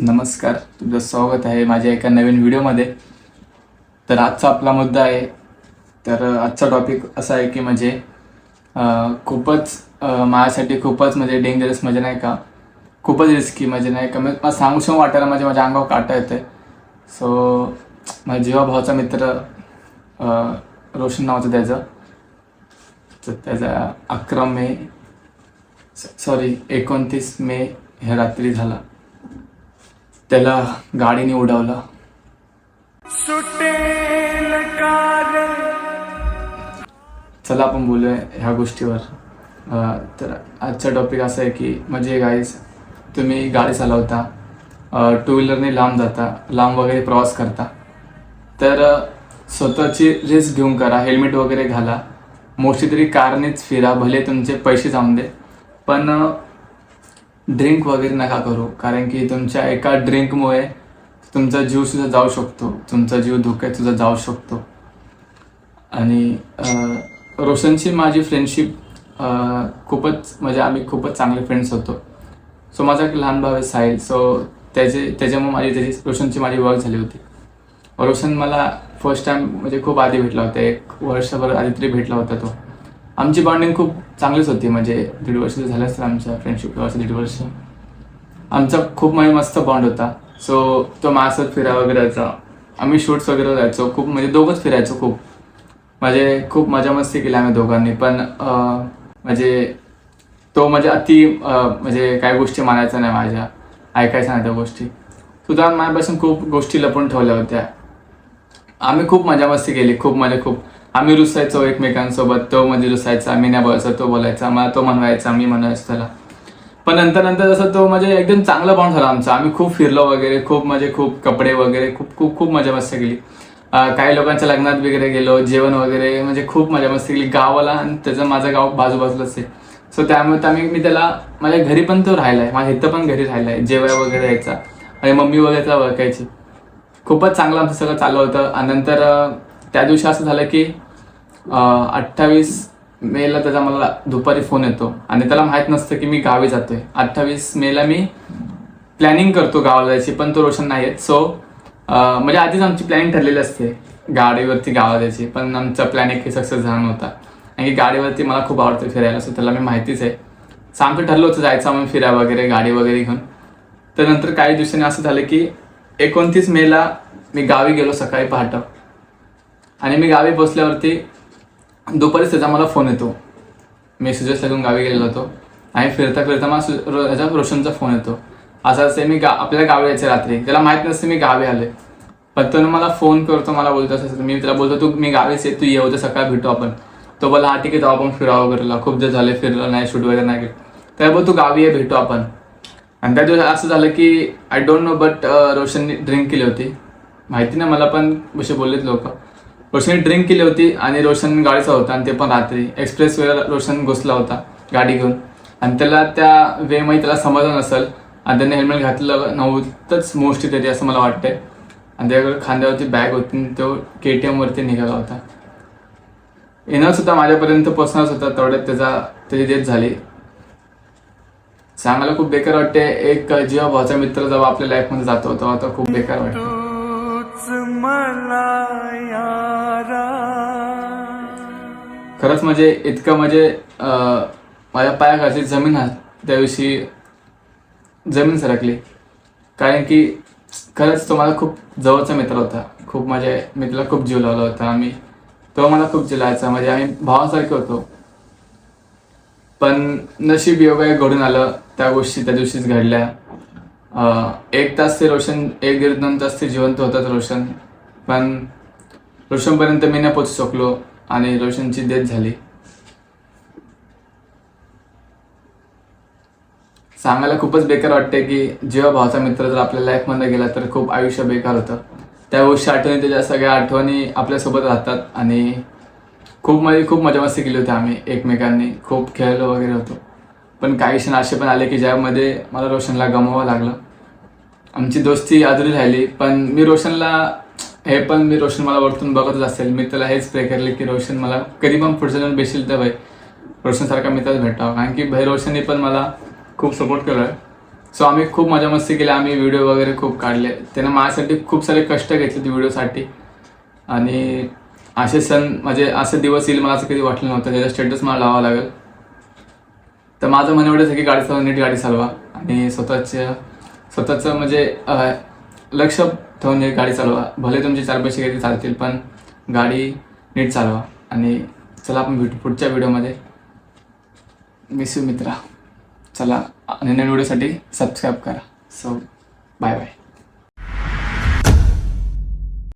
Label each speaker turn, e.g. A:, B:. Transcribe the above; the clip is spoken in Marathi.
A: नमस्कार, तुझं स्वागत आहे माझ्या एका नवीन व्हिडिओमध्ये. तर आजचा आपला मुद्दा आहे. तर आजचा टॉपिक असा आहे की म्हणजे खूपच माझ्यासाठी खूपच म्हणजे डेंजरस म्हणजे नाही का, खूपच रिस्की म्हणजे नाही का, मला सांगू वाटायला माझ्या अंगावर काटा येतं आहे. सो माझ्या जीवा भावाचा मित्र रोशन नावाचं त्याचं, तर त्याचा 29 मे ह्या रात्री झाला. त्याला गाडीने उडवलं. चला आपण बोलूया ह्या गोष्टीवर. तर आजचा टॉपिक असा आहे की म्हणजे गाईज, तुम्ही गाडी चालवता, टू व्हीलरने लांब वगैरे प्रवास करता, तर स्वतःची रिस्क घेऊन करा. हेल्मेट वगैरे घाला. मोस्टली तरी कारनेच फिरा, भले तुमचे पैसे जाऊन दे, पण ड्रिंक वगैरे नका करू. कारण की तुमच्या एका ड्रिंकमुळे तुमचा जीव सुद्धा जाऊ शकतो, तुमचा जीव धोक्यात सुद्धा जाऊ शकतो. आणि रोशनची माझी फ्रेंडशिप खूपच म्हणजे आम्ही खूपच चांगले फ्रेंड्स होतो. सो माझा एक लहान भाऊ आहे साहिल. सो त्याच्यामुळे रोशनची माझी ओळख झाली होती. रोशन मला फर्स्ट टाइम म्हणजे खूप आधी भेटला होता, 1 वर्षभर आधी तरी भेटला होता तो. आमची बॉन्डिंग खूप चांगलीच होती, म्हणजे 1.5 वर्ष झालं असतं आमच्या फ्रेंडशिपला, 1.5 वर्ष. आमचा खूप म्हणजे मस्त बॉन्ड होता. सो तो माझ्यासोबत फिरायला वगैरे जायचा, आम्ही शूट्स वगैरे जायचो खूप, म्हणजे दोघंच फिरायचो खूप. म्हणजे खूप मजा मस्ती केली आम्ही दोघांनी. पण म्हणजे तो म्हणजे म्हणजे काही गोष्टी मानायचा नाही, माझ्या ऐकायचा नाही त्या गोष्टी. सुद्धा माझ्यापासून खूप गोष्टी लपून ठेवल्या होत्या. आम्ही खूप मजा मस्ती केली, खूप आम्ही रुसायचो एकमेकांसोबत. तो मध्ये रुसायचा, मी नाही बोलायचा, तो बोलायचा, मला तो म्हणवायचा, मी म्हणायचो त्याला. पण नंतर जसं तो म्हणजे एकदम चांगला बॉन्ड झाला आमचा. आम्ही खूप फिरलो वगैरे, खूप कपडे वगैरे, खूप मजा मस्ती केली. काही लोकांच्या लग्नात वगैरे गेलो, जेवण वगैरे, म्हणजे खूप मजा मस्ती केली गावाला. आणि त्याचं माझं गाव बाजूलाच आहे. सो त्यामुळे मी त्याला माझ्या घरी पण तो राहिलाय, माझ्या इथं पण घरी राहिलाय, जेवाय वगैरे यायचा आणि मम्मी वगैरे त्याला ओळखायची. खूपच चांगलं आमचं सगळं चाललं होतं. आणि नंतर त्या दिवशी असं झालं की 28 मेला त्याचा मला दुपारी फोन येतो आणि त्याला माहीत नसतं की मी गावी जातोय. 28 मेला मी प्लॅनिंग करतो गावाला जायची, पण तो रोशन नाही येत. सो म्हणजे आधीच आमची प्लॅनिंग ठरलेली असते गाडीवरती गावाला जायची, पण आमचा प्लॅन एक सक्सेस झाला नव्हता. आणि गाडीवरती मला खूप आवडतं फिरायला, सो त्याला मी माहितीच आहे. सो आमचं ठरलं होतं जायचं आम्ही फिरायला वगैरे, गाडी वगैरे घेऊन. तर नंतर काही दिवसांनी असं झालं की 29 मेला मी गावी गेलो सकाळी पहाटे. आणि मी गावी पोचल्यावरती दुपारीच त्याचा मला फोन येतो. मी सुजसला घेऊन गावी गेलेलो होतो आणि फिरता मला रोशनचा फोन येतो. असं मी आपल्याला गावी यायचं रात्री. त्याला माहीत नसतं मी गावी आले, पण तो मला फोन करतो, मला बोलतो असं. मी त्याला बोलतो मी गावीच आहे, तू ये उद्या सकाळी भेटू आपण. तो बोला हा ठीक आहे, जाऊ आपण फिरावं वगैरे. खूप दिवस झाले फिरलं नाही, शूट वगैरे नाही केलं. त्याला बोल तू गावी आहे, भेटू आपण. आणि त्या दिवशी असं झालं की आय डोंट नो, बट रोशनने ड्रिंक केली होती. माहिती नाही मला, पण असे बोललेत लोक. रोशनने ड्रिंक केली होती आणि रोशन गाडीचा होता, आणि ते पण रात्री एक्सप्रेस वेवर रोशन घुसला होता गाडी घेऊन. आणि त्याला त्या वेमध्ये त्याला समजलं नसेल आणि त्याने हेल्मेट घातलं नव्हतंच मोस्टली तरी, असं मला वाटतंय. आणि त्याच्याकडे खांद्यावरती बॅग होती, तो KTM वरती निघाला होता. येणारच होता, माझ्यापर्यंत पोचणारच होता, तेवढ्यात त्याची डेथ झाली. सांगायला खूप बेकार वाटते. एक जीवा भावाचा मित्र जेव्हा आपल्या लाईफमध्ये जातो तेव्हा तो खूप बेकार वाटतो. खरंच म्हणजे इतकं म्हणजे माझ्या पायाखालची जमीन त्या दिवशी जमीन सरकली. कारण की खरंच तो मला खूप जवळचा मित्र होता. खूप म्हणजे मी त्याला खूप जीव लावला होता. तो मला खूप जिलायचा, म्हणजे आम्ही भावासारखे होतो. पण नशीब योगा घडून आलं, त्या गोष्टी त्या दिवशीच घडल्या. 1 तास ते रोशन, 1-1.5 तास ते जिवंत होतात रोशन. पण रोशनपर्यंत मी नाही पोचू शकलो आणि रोशनची डेथ झाली. सांगायला खूपच बेकार वाटते की जेव्हा भावाचा मित्र जर आपल्या लाईफमध्ये गेला तर खूप आयुष्य बेकार होतं. त्या गोष्टी आठवणी, त्याच्या सगळ्या आठवणी आपल्यासोबत राहतात. आणि खूप मजा मस्ती केली होती आम्ही एकमेकांनी, खूप खेळलो वगैरे होतो. पण काही क्षण असे पण आले की ज्यामध्ये मला रोशनला गमवावं लागलं. आमची दोस्ती अधुरी राहिली. पण मी रोशन मला वरतून बघतच असेल. मी त्याला हेच प्रे केले की रोशन मला कधी पण पुढच्या जण बेशील तर भाई रोशनसारखा मित्रच भेटावा. कारण की भाई रोशनने पण मला खूप सपोर्ट केला आहे. सो आम्ही खूप मजा मस्ती केली, आम्ही व्हिडिओ वगैरे खूप काढले. त्यानं माझ्यासाठी खूप सारे कष्ट घेतले व्हिडिओसाठी. आणि असे सण म्हणजे असे दिवस येईल मला असं कधी वाटलं नव्हतं. त्याचा स्टेटस मला लावावं लागेल. तर माझं मन एवढंच आहे की गाडी चालवा, नीट गाडी चालवा आणि स्वतःचं म्हणजे लक्ष ठेवून एक गाडी चालवा. भले तुमचे 4 पैसे किती चालतील पण गाडी नीट चालवा. आणि चला आपण भेटू पुढच्या व्हिडिओमध्ये. मिस यू मित्रा. चला, नवीन व्हिडिओसाठी सबस्क्राईब करा. So bye bye.